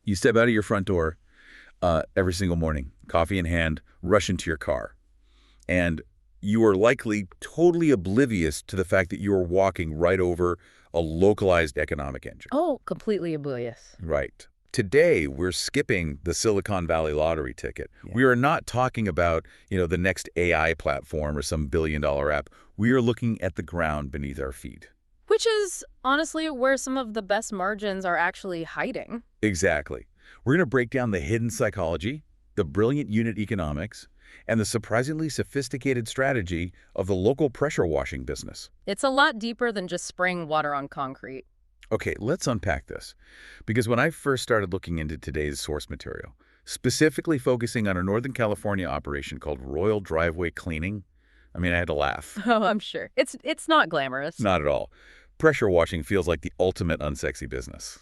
You step out of your front door every single morning, coffee in hand, rush into your car. And you are likely totally oblivious to the fact that you are walking right over a localized economic engine. Oh, completely oblivious. Right. Today, we're skipping the Silicon Valley lottery ticket. Yeah. We are not talking about, the next AI platform or some billion-dollar app. We are looking at the ground beneath our feet. Which is, honestly, where some of the best margins are actually hiding. Exactly. We're going to break down the hidden psychology, the brilliant unit economics, and the surprisingly sophisticated strategy of the local pressure washing business. It's a lot deeper than just spraying water on concrete. Okay, let's unpack this. Because when I first started looking into today's source material, specifically focusing on a Northern California operation called Royal Driveway Cleaning, I had to laugh. Oh, I'm sure. It's not glamorous. Not at all. Pressure washing feels like the ultimate unsexy business.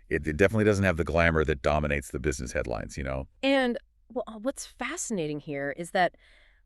It definitely doesn't have the glamour that dominates the business headlines, And what's fascinating here is that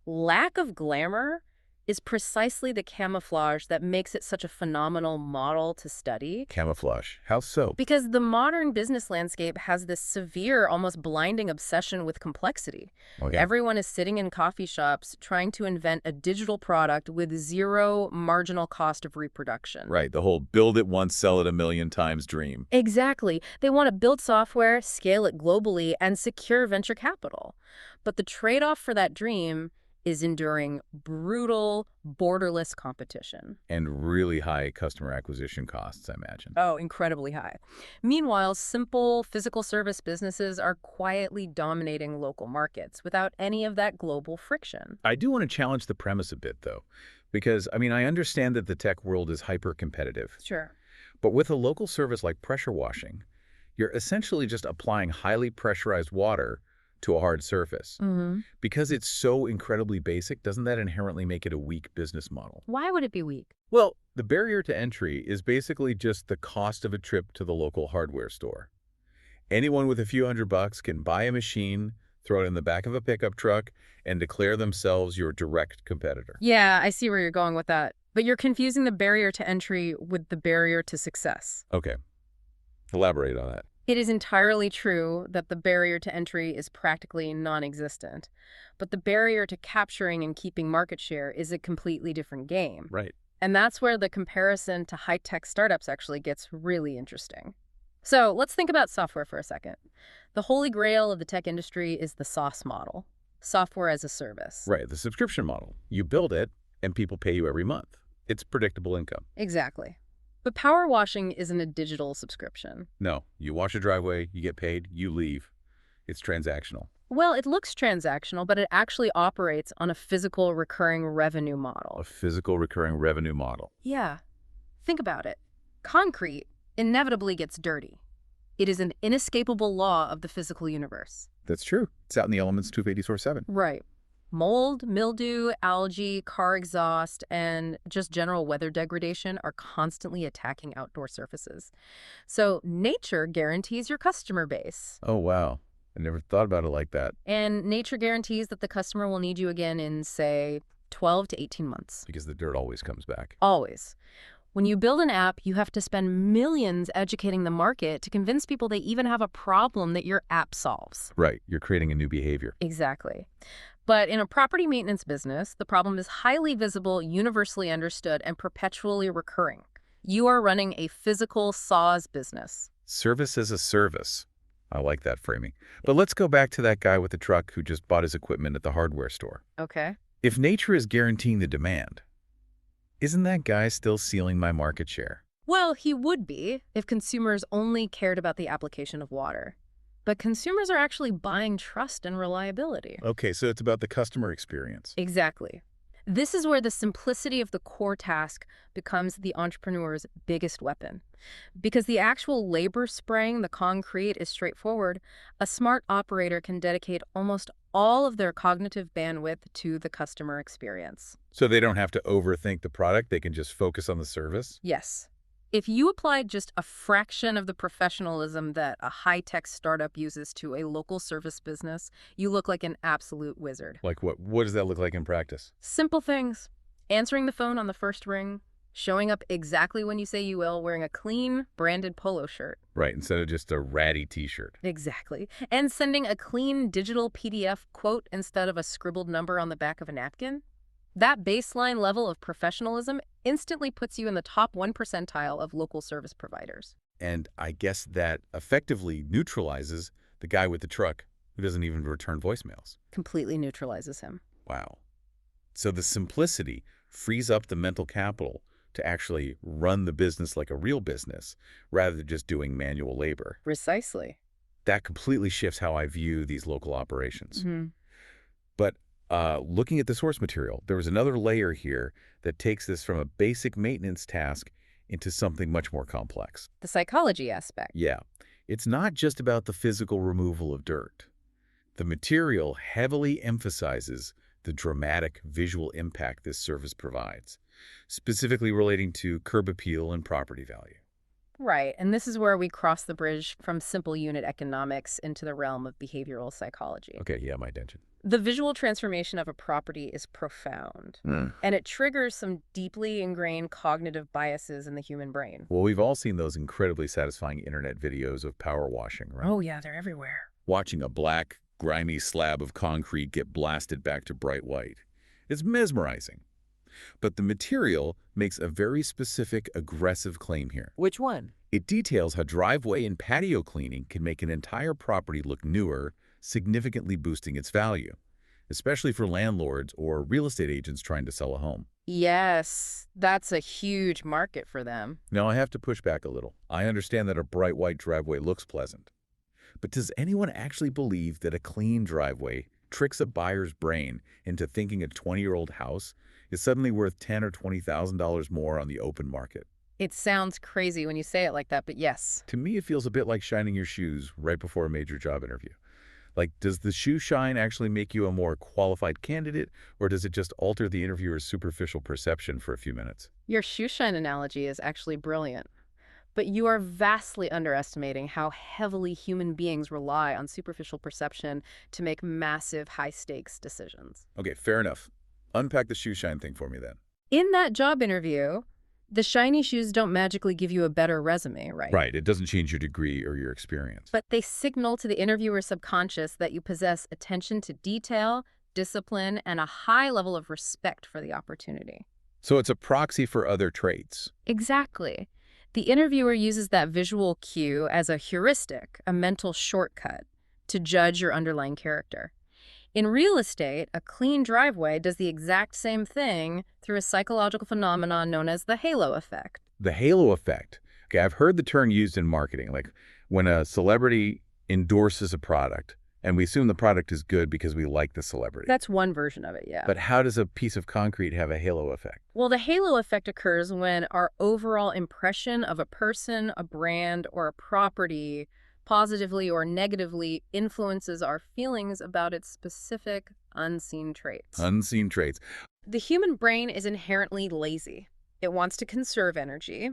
lack of glamour is precisely the camouflage that makes it such a phenomenal model to study. Camouflage. How so? Because the modern business landscape has this severe, almost blinding obsession with complexity. Oh, yeah. Everyone is sitting in coffee shops trying to invent a digital product with zero marginal cost of reproduction. Right, the whole build it once, sell it a million times dream. Exactly. They want to build software, scale it globally, and secure venture capital. But the trade-off for that dream is enduring brutal, borderless competition. And really high customer acquisition costs, I imagine. Oh, incredibly high. Meanwhile, simple physical service businesses are quietly dominating local markets without any of that global friction. I do want to challenge the premise a bit, though, because, I understand that the tech world is hyper-competitive. Sure. But with a local service like pressure washing, you're essentially just applying highly pressurized water to a hard surface. Mm-hmm. Because it's so incredibly basic, doesn't that inherently make it a weak business model? Why would it be weak? Well, the barrier to entry is basically just the cost of a trip to the local hardware store. Anyone with a few $100 can buy a machine, throw it in the back of a pickup truck, and declare themselves your direct competitor. Yeah, I see where you're going with that. But you're confusing the barrier to entry with the barrier to success. Okay. Elaborate on that. It is entirely true that the barrier to entry is practically non-existent, but the barrier to capturing and keeping market share is a completely different game. Right. And that's where the comparison to high-tech startups actually gets really interesting. So let's think about software for a second. The holy grail of the tech industry is the SaaS model, software as a service. Right, the subscription model. You build it, and people pay you every month. It's predictable income. Exactly. But power washing isn't a digital subscription. No, you wash a driveway, you get paid, you leave. It's transactional. Well, it looks transactional, but it actually operates on a physical recurring revenue model. A physical recurring revenue model. Yeah. Think about it. Concrete inevitably gets dirty. It is an inescapable law of the physical universe. That's true. It's out in the elements 284.7. Right. Mold, mildew, algae, car exhaust, and just general weather degradation are constantly attacking outdoor surfaces. So nature guarantees your customer base. Oh, wow. I never thought about it like that. And nature guarantees that the customer will need you again in, say, 12 to 18 months. Because the dirt always comes back. Always. When you build an app, you have to spend millions educating the market to convince people they even have a problem that your app solves. Right. You're creating a new behavior. Exactly. But in a property maintenance business, the problem is highly visible, universally understood, and perpetually recurring. You are running a physical SaaS business. Service as a service. I like that framing. But let's go back to that guy with the truck who just bought his equipment at the hardware store. Okay. If nature is guaranteeing the demand, isn't that guy still sealing my market share? Well, he would be if consumers only cared about the application of water. But consumers are actually buying trust and reliability. Okay, so it's about the customer experience. Exactly. This is where the simplicity of the core task becomes the entrepreneur's biggest weapon. Because the actual labor spraying the concrete is straightforward, a smart operator can dedicate almost all of their cognitive bandwidth to the customer experience. So they don't have to overthink the product, they can just focus on the service? Yes. If you applied just a fraction of the professionalism that a high-tech startup uses to a local service business, you look like an absolute wizard. Like what? What does that look like in practice? Simple things. Answering the phone on the first ring, showing up exactly when you say you will, wearing a clean, branded polo shirt. Right, instead of just a ratty t-shirt. Exactly. And sending a clean digital PDF quote instead of a scribbled number on the back of a napkin. That baseline level of professionalism instantly puts you in the top 1 percentile of local service providers. And I guess that effectively neutralizes the guy with the truck who doesn't even return voicemails. Completely neutralizes him. Wow. So the simplicity frees up the mental capital to actually run the business like a real business rather than just doing manual labor. Precisely. That completely shifts how I view these local operations. Mhm. But looking at the source material, there was another layer here that takes this from a basic maintenance task into something much more complex. The psychology aspect. Yeah, it's not just about the physical removal of dirt. The material heavily emphasizes the dramatic visual impact this service provides, specifically relating to curb appeal and property value. Right, and this is where we cross the bridge from simple unit economics into the realm of behavioral psychology. Okay, yeah, my attention. The visual transformation of a property is profound, and it triggers some deeply ingrained cognitive biases in the human brain. Well, we've all seen those incredibly satisfying internet videos of power washing, right? Oh yeah, they're everywhere. Watching a black, grimy slab of concrete get blasted back to bright white. It's mesmerizing. But the material makes a very specific, aggressive claim here. Which one? It details how driveway and patio cleaning can make an entire property look newer, significantly boosting its value, especially for landlords or real estate agents trying to sell a home. Yes, that's a huge market for them. Now, I have to push back a little. I understand that a bright white driveway looks pleasant. But does anyone actually believe that a clean driveway tricks a buyer's brain into thinking a 20-year-old house is suddenly worth $10,000 or $20,000 more on the open market? It sounds crazy when you say it like that, but yes. To me, it feels a bit like shining your shoes right before a major job interview. Like, does the shoe shine actually make you a more qualified candidate, or does it just alter the interviewer's superficial perception for a few minutes? Your shoe shine analogy is actually brilliant. But you are vastly underestimating how heavily human beings rely on superficial perception to make massive, high-stakes decisions. Okay, fair enough. Unpack the shoe shine thing for me then. In that job interview, the shiny shoes don't magically give you a better resume, right? Right, it doesn't change your degree or your experience. But they signal to the interviewer's subconscious that you possess attention to detail, discipline, and a high level of respect for the opportunity. So it's a proxy for other traits. Exactly. The interviewer uses that visual cue as a heuristic, a mental shortcut, to judge your underlying character. In real estate, a clean driveway does the exact same thing through a psychological phenomenon known as the halo effect. The halo effect. Okay, I've heard the term used in marketing, like when a celebrity endorses a product, and we assume the product is good because we like the celebrity. That's one version of it, yeah. But how does a piece of concrete have a halo effect? Well, the halo effect occurs when our overall impression of a person, a brand, or a property positively or negatively influences our feelings about its specific unseen traits. Unseen traits. The human brain is inherently lazy. It wants to conserve energy.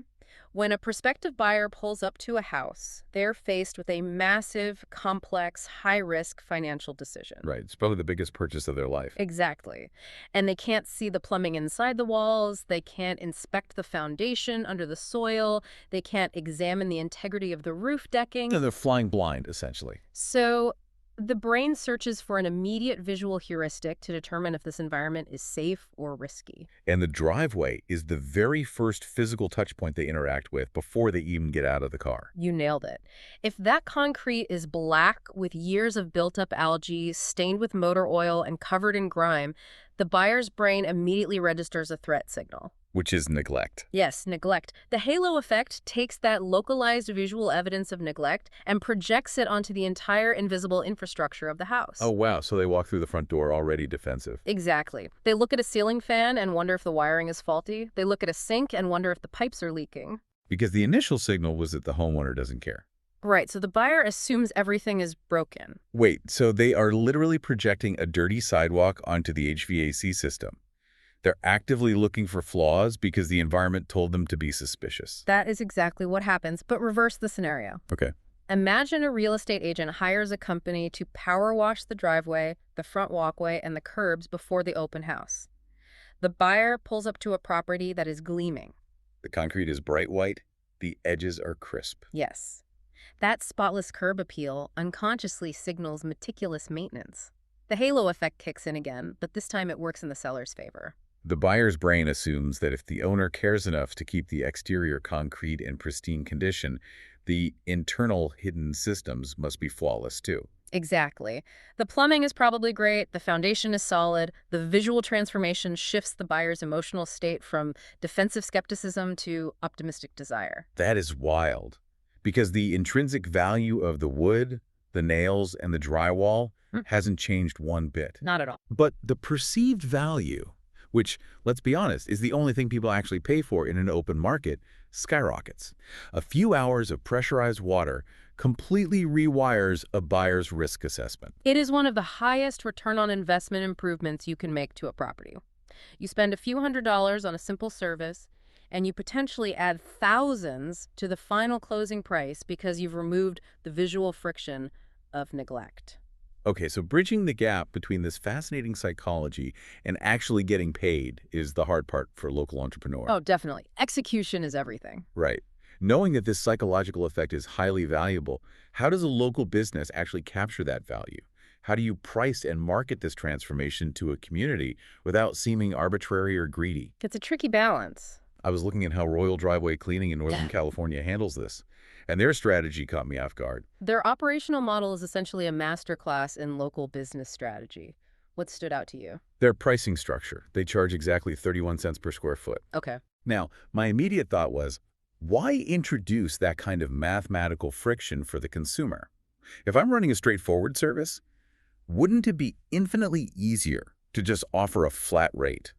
When a prospective buyer pulls up to a house, they're faced with a massive, complex, high-risk financial decision. Right, it's probably the biggest purchase of their life. Exactly. And they can't see the plumbing inside the walls, they can't inspect the foundation under the soil, they can't examine the integrity of the roof decking. And they're flying blind, essentially. So the brain searches for an immediate visual heuristic to determine if this environment is safe or risky. And the driveway is the very first physical touch point they interact with before they even get out of the car. You nailed it. If that concrete is black with years of built-up algae, stained with motor oil, and covered in grime, the buyer's brain immediately registers a threat signal. Which is neglect. Yes, neglect. The halo effect takes that localized visual evidence of neglect and projects it onto the entire invisible infrastructure of the house. Oh, wow. So they walk through the front door already defensive. Exactly. They look at a ceiling fan and wonder if the wiring is faulty. They look at a sink and wonder if the pipes are leaking. Because the initial signal was that the homeowner doesn't care. Right, so the buyer assumes everything is broken. Wait, so they are literally projecting a dirty sidewalk onto the HVAC system. They're actively looking for flaws because the environment told them to be suspicious. That is exactly what happens, but reverse the scenario. Okay. Imagine a real estate agent hires a company to power wash the driveway, the front walkway, and the curbs before the open house. The buyer pulls up to a property that is gleaming. The concrete is bright white, the edges are crisp. Yes. That spotless curb appeal unconsciously signals meticulous maintenance. The halo effect kicks in again, but this time it works in the seller's favor. The buyer's brain assumes that if the owner cares enough to keep the exterior concrete in pristine condition, the internal hidden systems must be flawless too. Exactly. The plumbing is probably great, the foundation is solid, the visual transformation shifts the buyer's emotional state from defensive skepticism to optimistic desire. That is wild, because the intrinsic value of the wood, the nails, and the drywall hasn't changed one bit. Not at all. But the perceived value, which, let's be honest, is the only thing people actually pay for in an open market, skyrockets. A few hours of pressurized water completely rewires a buyer's risk assessment. It is one of the highest return on investment improvements you can make to a property. You spend a few $100s on a simple service, and you potentially add thousands to the final closing price because you've removed the visual friction of neglect. Okay, so bridging the gap between this fascinating psychology and actually getting paid is the hard part for a local entrepreneur. Oh, definitely. Execution is everything. Right. Knowing that this psychological effect is highly valuable, how does a local business actually capture that value? How do you price and market this transformation to a community without seeming arbitrary or greedy? It's a tricky balance. I was looking at how Royal Driveway Cleaning in Northern California handles this, and their strategy caught me off guard. Their operational model is essentially a masterclass in local business strategy. What stood out to you? Their pricing structure, they charge exactly 31 cents per square foot. Okay. Now, my immediate thought was, why introduce that kind of mathematical friction for the consumer? If I'm running a straightforward service, wouldn't it be infinitely easier to just offer a flat rate?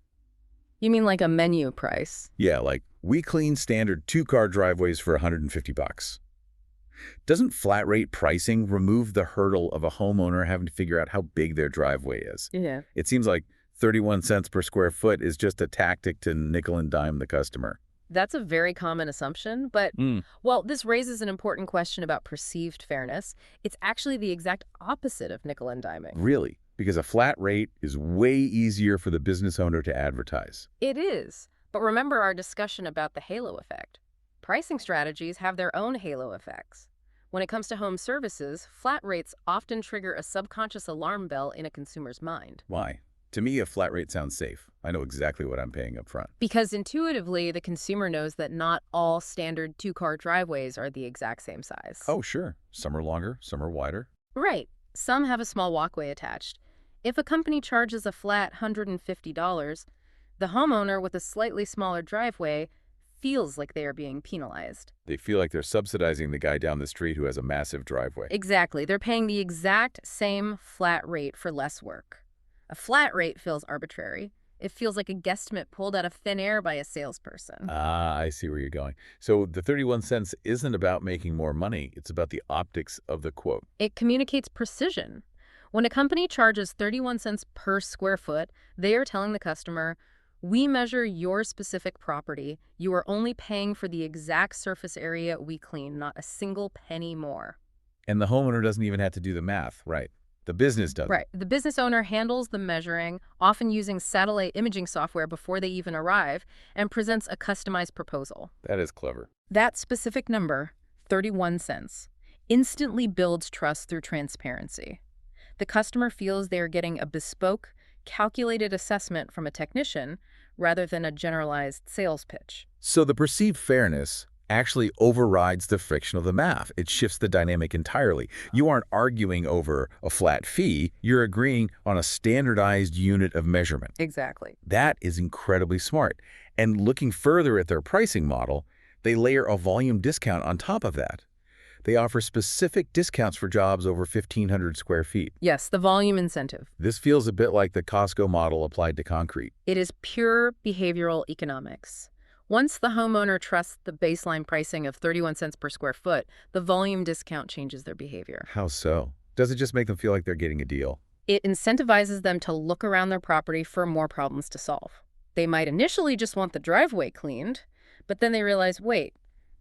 You mean like a menu price? Yeah, like, we clean standard two-car driveways for $150. Doesn't flat rate pricing remove the hurdle of a homeowner having to figure out how big their driveway is? Yeah. It seems like 31 cents per square foot is just a tactic to nickel and dime the customer. That's a very common assumption, but, well, this raises an important question about perceived fairness. It's actually the exact opposite of nickel and diming. Really? Because a flat rate is way easier for the business owner to advertise. It is. But remember our discussion about the halo effect. Pricing strategies have their own halo effects. When it comes to home services, flat rates often trigger a subconscious alarm bell in a consumer's mind. Why? To me, a flat rate sounds safe. I know exactly what I'm paying up front. Because intuitively, the consumer knows that not all standard two-car driveways are the exact same size. Oh, sure. Some are longer, some are wider. Right. Some have a small walkway attached. If a company charges a flat $150, the homeowner with a slightly smaller driveway feels like they are being penalized. They feel like they're subsidizing the guy down the street who has a massive driveway. Exactly. They're paying the exact same flat rate for less work. A flat rate feels arbitrary. It feels like a guesstimate pulled out of thin air by a salesperson. Ah, I see where you're going. So the 31 cents isn't about making more money. It's about the optics of the quote. It communicates precision. When a company charges 31 cents per square foot, they are telling the customer, we measure your specific property. You are only paying for the exact surface area we clean, not a single penny more. And the homeowner doesn't even have to do the math, right? The business does. Right. The business owner handles the measuring, often using satellite imaging software before they even arrive, and presents a customized proposal. That is clever. That specific number, 31 cents, instantly builds trust through transparency. The customer feels they are getting a bespoke, calculated assessment from a technician rather than a generalized sales pitch. So the perceived fairness actually overrides the friction of the math. It shifts the dynamic entirely. You aren't arguing over a flat fee. You're agreeing on a standardized unit of measurement. Exactly. That is incredibly smart. And looking further at their pricing model, they layer a volume discount on top of that. They offer specific discounts for jobs over 1,500 square feet. Yes, the volume incentive. This feels a bit like the Costco model applied to concrete. It is pure behavioral economics. Once the homeowner trusts the baseline pricing of 31 cents per square foot, the volume discount changes their behavior. How so? Does it just make them feel like they're getting a deal? It incentivizes them to look around their property for more problems to solve. They might initially just want the driveway cleaned, but then they realize, wait,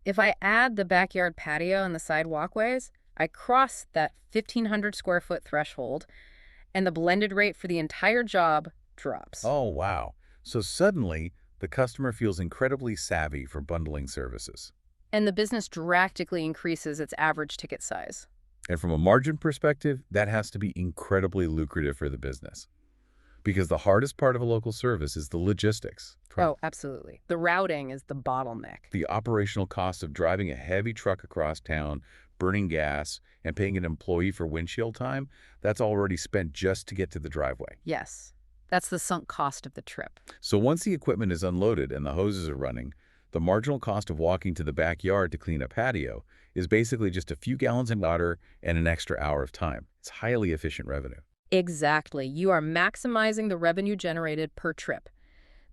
if I add the backyard patio and the side walkways, I cross that 1,500 square foot threshold, and the blended rate for the entire job drops. Oh, wow. So suddenly, the customer feels incredibly savvy for bundling services. And the business drastically increases its average ticket size. And from a margin perspective, that has to be incredibly lucrative for the business. Because the hardest part of a local service is the logistics. Oh, absolutely. The routing is the bottleneck. The operational cost of driving a heavy truck across town, burning gas, and paying an employee for windshield time, that's already spent just to get to the driveway. Yes, that's the sunk cost of the trip. So once the equipment is unloaded and the hoses are running, the marginal cost of walking to the backyard to clean a patio is basically just a few gallons of water and an extra hour of time. It's highly efficient revenue. Exactly. You are maximizing the revenue generated per trip.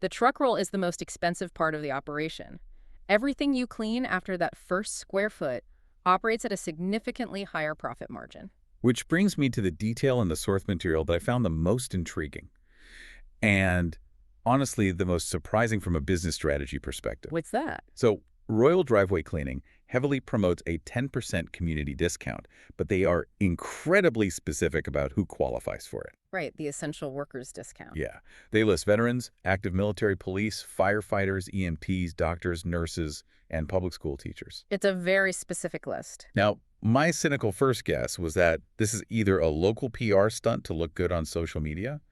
The truck roll is the most expensive part of the operation. Everything you clean after that first square foot operates at a significantly higher profit margin. Which brings me to the detail in the source material that I found the most intriguing. And honestly, the most surprising from a business strategy perspective. What's that? So, Royal Driveway Cleaning heavily promotes a 10% community discount, but they are incredibly specific about who qualifies for it. Right, the essential workers discount. Yeah. They list veterans, active military police, firefighters, EMTs, doctors, nurses, and public school teachers. It's a very specific list. Now, my cynical first guess was that this is either a local PR stunt to look good on social media,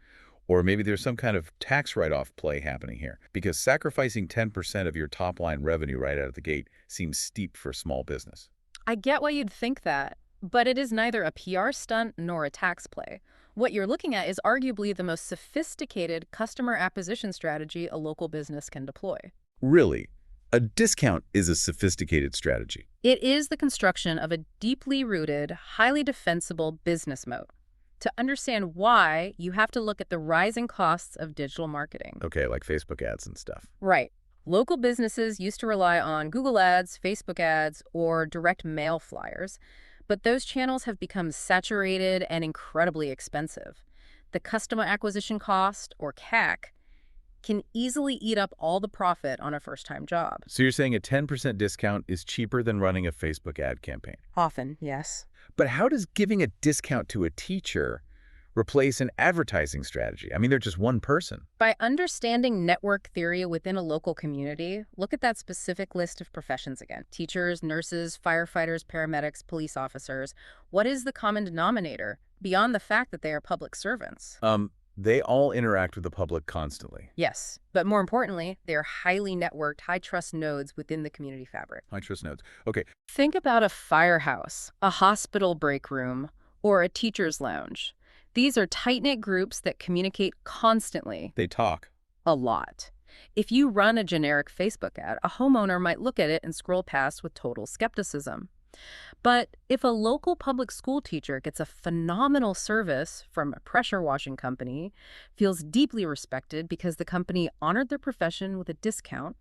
or maybe there's some kind of tax write-off play happening here, because sacrificing 10% of your top-line revenue right out of the gate seems steep for small business. I get why you'd think that, but it is neither a PR stunt nor a tax play. What you're looking at is arguably the most sophisticated customer acquisition strategy a local business can deploy. Really, a discount is a sophisticated strategy. It is the construction of a deeply rooted, highly defensible business moat. To understand why, you have to look at the rising costs of digital marketing. Okay, like Facebook ads and stuff. Right. Local businesses used to rely on Google ads, Facebook ads, or direct mail flyers, but those channels have become saturated and incredibly expensive. The customer acquisition cost, or CAC, can easily eat up all the profit on a first-time job. So you're saying a 10% discount is cheaper than running a Facebook ad campaign? Often, yes. But how does giving a discount to a teacher replace an advertising strategy? I mean, they're just one person. By understanding network theory within a local community, look at that specific list of professions again. Teachers, nurses, firefighters, paramedics, police officers. What is the common denominator beyond the fact that they are public servants? They all interact with the public constantly. Yes, but more importantly, they are highly networked, high-trust nodes within the community fabric. High-trust nodes. Okay, Think about a firehouse, a hospital break room, or a teacher's lounge. These are tight-knit groups that communicate constantly. they talk. A lot. If you run a generic Facebook ad, a homeowner might look at it and scroll past with total skepticism. But if a local public school teacher gets a phenomenal service from a pressure washing company, feels deeply respected because the company honored their profession with a discount,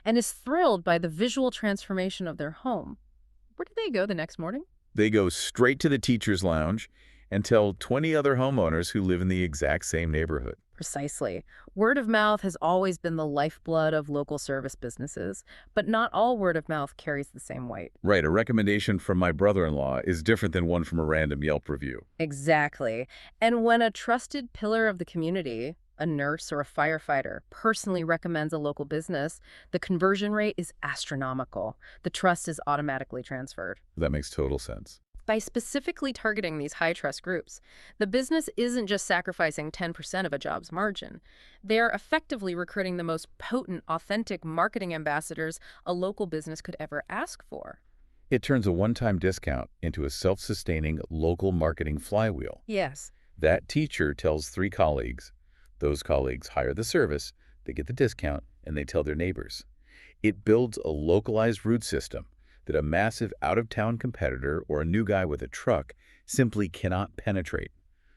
and is thrilled by the visual transformation of their home, where do they go the next morning? They go straight to the teacher's lounge and tell 20 other homeowners who live in the exact same neighborhood. Precisely. Word of mouth has always been the lifeblood of local service businesses, but not all word of mouth carries the same weight. Right, a recommendation from my brother-in-law is different than one from a random Yelp review. Exactly. And when a trusted pillar of the community, a nurse or a firefighter, personally recommends a local business, the conversion rate is astronomical. The trust is automatically transferred. That makes total sense. By specifically targeting these high-trust groups, the business isn't just sacrificing 10% of a job's margin. They're effectively recruiting the most potent, authentic marketing ambassadors a local business could ever ask for. It turns a one-time discount into a self-sustaining local marketing flywheel. Yes. That teacher tells 3 colleagues. Those colleagues hire the service, they get the discount, and they tell their neighbors. It builds a localized route system that a massive out-of-town competitor or a new guy with a truck simply cannot penetrate,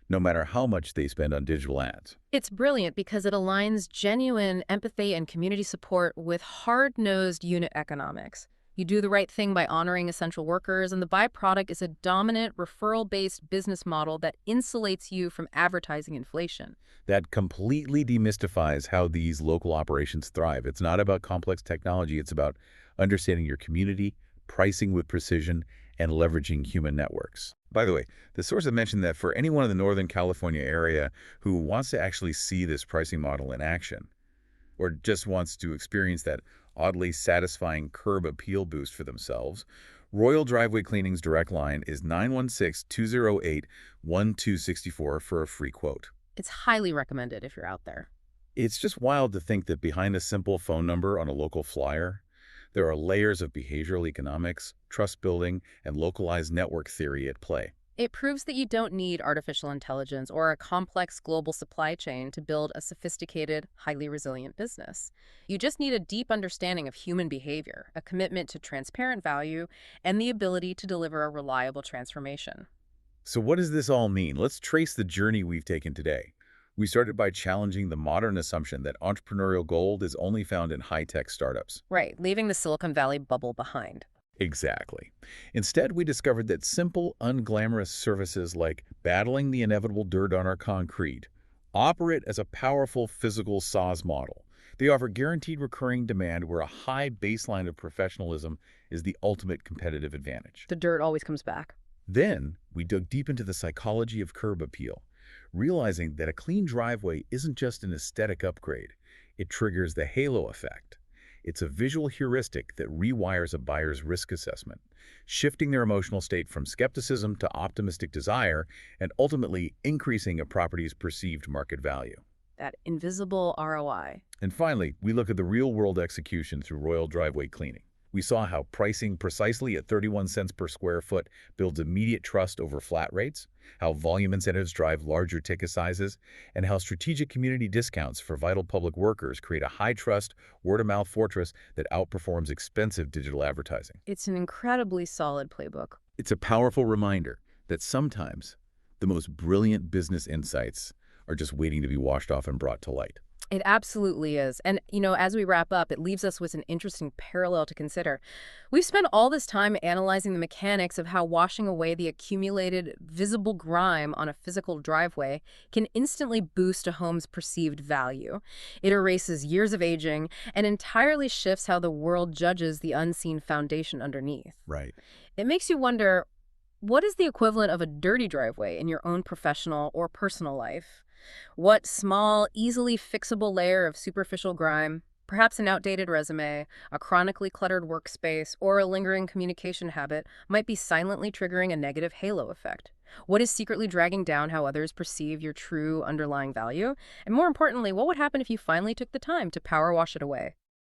no matter how much they spend on digital ads. It's brilliant because it aligns genuine empathy and community support with hard-nosed unit economics. You do the right thing by honoring essential workers, and the byproduct is a dominant, referral-based business model that insulates you from advertising inflation. That completely demystifies how these local operations thrive. It's not about complex technology. It's about understanding your community, pricing with precision, and leveraging human networks. By the way, the source had mentioned that for anyone in the Northern California area who wants to actually see this pricing model in action, or just wants to experience that oddly satisfying curb appeal boost for themselves, Royal Driveway Cleaning's direct line is 916-208-1264 for a free quote. It's highly recommended if you're out there. It's just wild to think that behind a simple phone number on a local flyer, there are layers of behavioral economics, trust building, and localized network theory at play. It proves that you don't need artificial intelligence or a complex global supply chain to build a sophisticated, highly resilient business. You just need a deep understanding of human behavior, a commitment to transparent value, and the ability to deliver a reliable transformation. So what does this all mean? Let's trace the journey we've taken today. We started by challenging the modern assumption that entrepreneurial gold is only found in high-tech startups. Right, leaving the Silicon Valley bubble behind. Exactly. Instead, we discovered that simple, unglamorous services like battling the inevitable dirt on our concrete operate as a powerful physical SaaS model. They offer guaranteed recurring demand where a high baseline of professionalism is the ultimate competitive advantage. The dirt always comes back. Then, we dug deep into the psychology of curb appeal, realizing that a clean driveway isn't just an aesthetic upgrade. It triggers the halo effect. It's a visual heuristic that rewires a buyer's risk assessment, shifting their emotional state from skepticism to optimistic desire and ultimately increasing a property's perceived market value. That invisible ROI. And finally, we look at the real-world execution through Royal Driveway Cleaning. We saw how pricing precisely at 31 cents per square foot builds immediate trust over flat rates, how volume incentives drive larger ticket sizes, and how strategic community discounts for vital public workers create a high-trust, word-of-mouth fortress that outperforms expensive digital advertising. It's an incredibly solid playbook. It's a powerful reminder that sometimes the most brilliant business insights are just waiting to be washed off and brought to light. It absolutely is. And, as we wrap up, it leaves us with an interesting parallel to consider. We've spent all this time analyzing the mechanics of how washing away the accumulated visible grime on a physical driveway can instantly boost a home's perceived value. It erases years of aging and entirely shifts how the world judges the unseen foundation underneath. Right. It makes you wonder, what is the equivalent of a dirty driveway in your own professional or personal life? What small, easily fixable layer of superficial grime, perhaps an outdated resume, a chronically cluttered workspace, or a lingering communication habit, might be silently triggering a negative halo effect? What is secretly dragging down how others perceive your true underlying value? And more importantly, what would happen if you finally took the time to power wash it away?